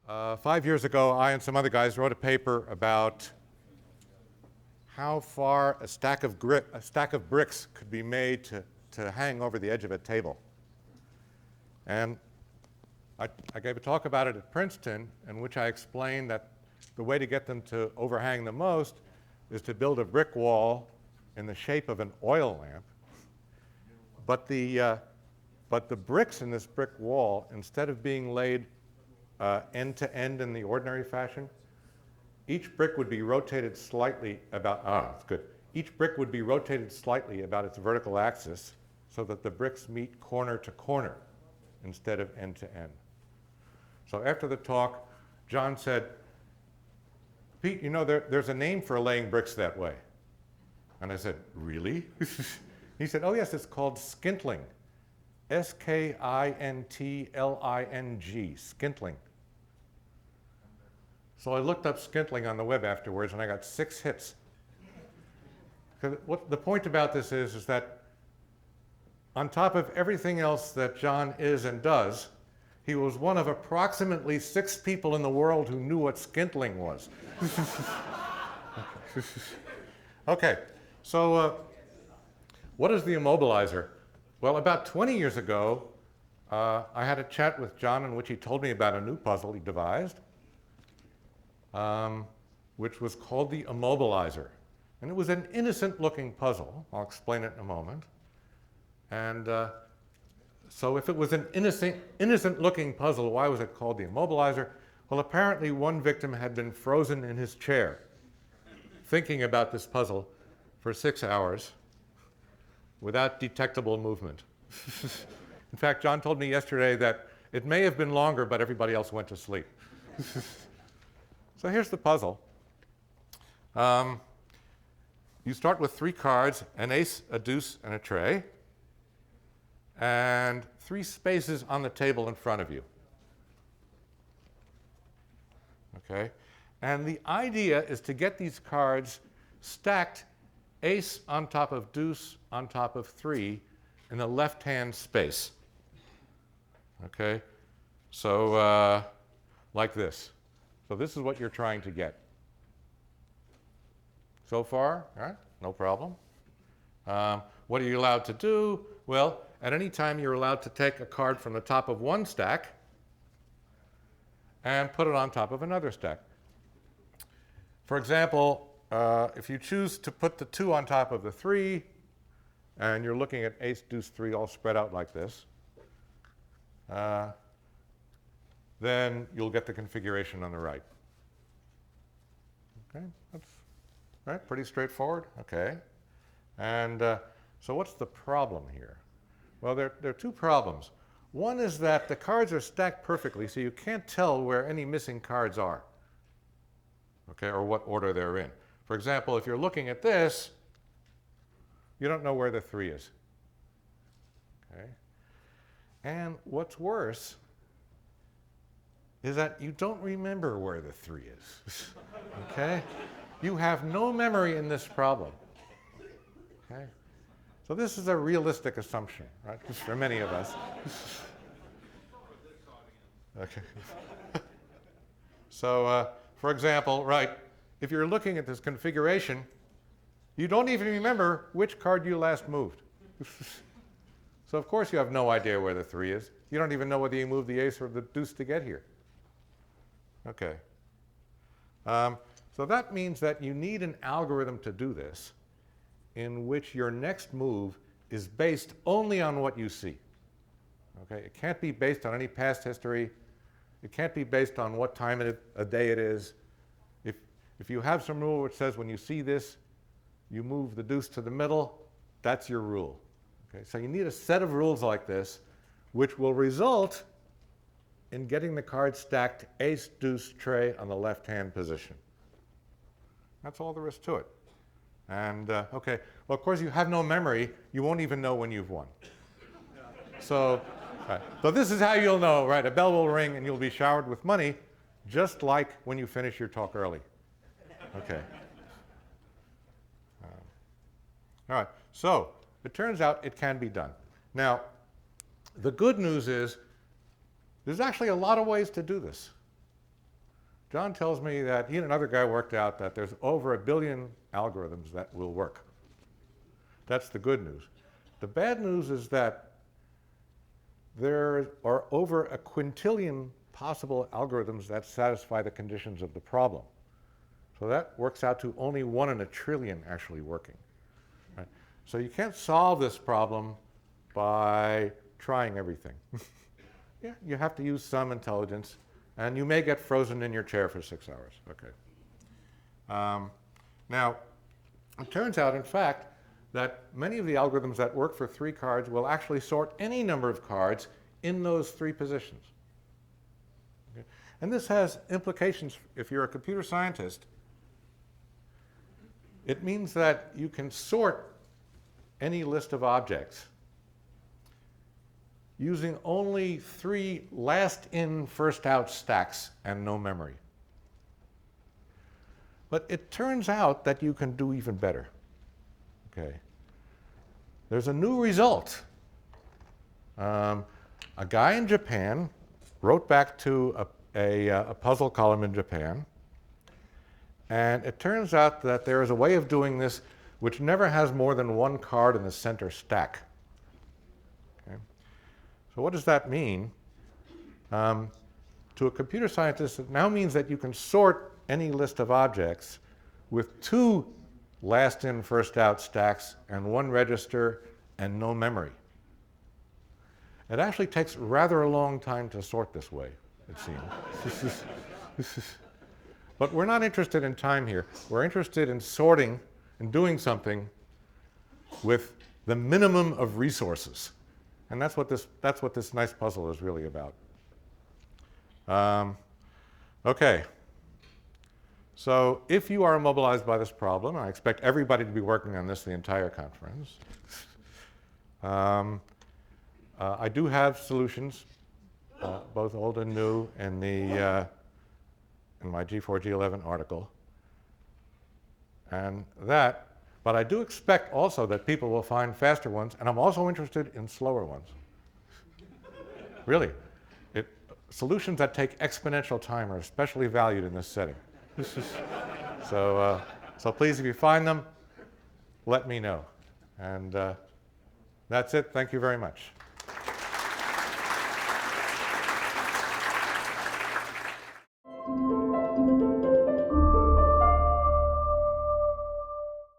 5 years ago, I and some other guys wrote a paper about how far a stack of bricks could be made to hang over the edge of a table. And I gave a talk about it at Princeton, in which I explained that the way to get them to overhang the most is to build a brick wall in the shape of an oil lamp. But the bricks in this brick wall, instead of being laid end to end in the ordinary fashion, each brick would be rotated slightly about, that's good. Each brick would be rotated slightly about its vertical axis so that the bricks meet corner to corner instead of end to end. So after the talk, John said, Pete, you know, there's a name for laying bricks that way. And I said, really? He said, oh yes, it's called skintling. S-K-I-N-T-L-I-N-G, skintling. So I looked up skintling on the web afterwards, and I got 6 hits. What the point about this is that on top of everything else that John is and does, he was one of approximately 6 people in the world who knew what skintling was. Okay, so what is the immobilizer? Well, about 20 years ago, I had a chat with John in which he told me about a new puzzle he devised, which was called the Immobilizer. And it was an innocent-looking puzzle. I'll explain it in a moment. And so if it was an innocent-looking puzzle, why was it called the Immobilizer? Well, apparently one victim had been frozen in his chair thinking about this puzzle for 6 hours without detectable movement. In fact, John told me yesterday that it may have been longer, but everybody else went to sleep. So here's the puzzle. You start with 3 cards, an ace, a deuce, and a tray, and 3 spaces on the table in front of you. Okay? And the idea is to get these cards stacked ace on top of deuce on top of 3 in the left-hand space. Okay? So like this. So this is what you're trying to get. So far, all right? No problem. What are you allowed to do? Well, at any time you're allowed to take a card from the top of one stack and put it on top of another stack. For example, if you choose to put the 2 on top of the 3, and you're looking at ace, deuce, 3 all spread out like this, then you'll get the configuration on the right. Okay, that's right, pretty straightforward. Okay, and so what's the problem here? Well, there are 2 problems. One is that the cards are stacked perfectly, so you can't tell where any missing cards are, okay, or what order they're in. For example, if you're looking at this, you don't know where the 3 is. Okay, and what's worse is that you don't remember where the 3 is. Okay? You have no memory in this problem. Okay? So this is a realistic assumption, right? Just for many of us. Okay. So, for example, right, if you're looking at this configuration, you don't even remember which card you last moved. So of course you have no idea where the 3 is. You don't even know whether you moved the ace or the deuce to get here. Okay. So that means that you need an algorithm to do this in which your next move is based only on what you see. Okay? It can't be based on any past history. It can't be based on what time of day it is. If you have some rule which says when you see this, you move the deuce to the middle, that's your rule. Okay? So you need a set of rules like this which will result in getting the card stacked ace, deuce, tray on the left-hand position. That's all there is to it. And, okay, well, of course, you have no memory. You won't even know when you've won. So, right. So this is how you'll know, right? A bell will ring and you'll be showered with money, just like when you finish your talk early. Okay. All right. So it turns out it can be done. Now, the good news is there's actually a lot of ways to do this. John tells me that he and another guy worked out that there's over 1 billion algorithms that will work. That's the good news. The bad news is that there are over 1 quintillion possible algorithms that satisfy the conditions of the problem. So that works out to only 1 in a trillion actually working. Right? So you can't solve this problem by trying everything. Yeah, you have to use some intelligence, and you may get frozen in your chair for 6 hours. Okay. Now, it turns out, in fact, that many of the algorithms that work for 3 cards will actually sort any number of cards in those 3 positions. Okay? And this has implications if you're a computer scientist. It means that you can sort any list of objects using only 3 last-in, first-out stacks and no memory. But it turns out that you can do even better. Okay. There's a new result. A guy in Japan wrote back to a puzzle column in Japan, and it turns out that there is a way of doing this which never has more than 1 card in the center stack. Okay. So what does that mean? To a computer scientist, it now means that you can sort any list of objects with 2 last-in, first-out stacks and 1 register and no memory. It actually takes rather a long time to sort this way, it seems. But we're not interested in time here. We're interested in sorting and doing something with the minimum of resources. And that's what this nice puzzle is really about. Okay. So if you are immobilized by this problem, I expect everybody to be working on this the entire conference. I do have solutions, both old and new, in my G4, G11 article. But I do expect also that people will find faster ones, and I'm also interested in slower ones. Really. Solutions that take exponential time are especially valued in this setting. So please, if you find them, let me know. And that's it. Thank you very much.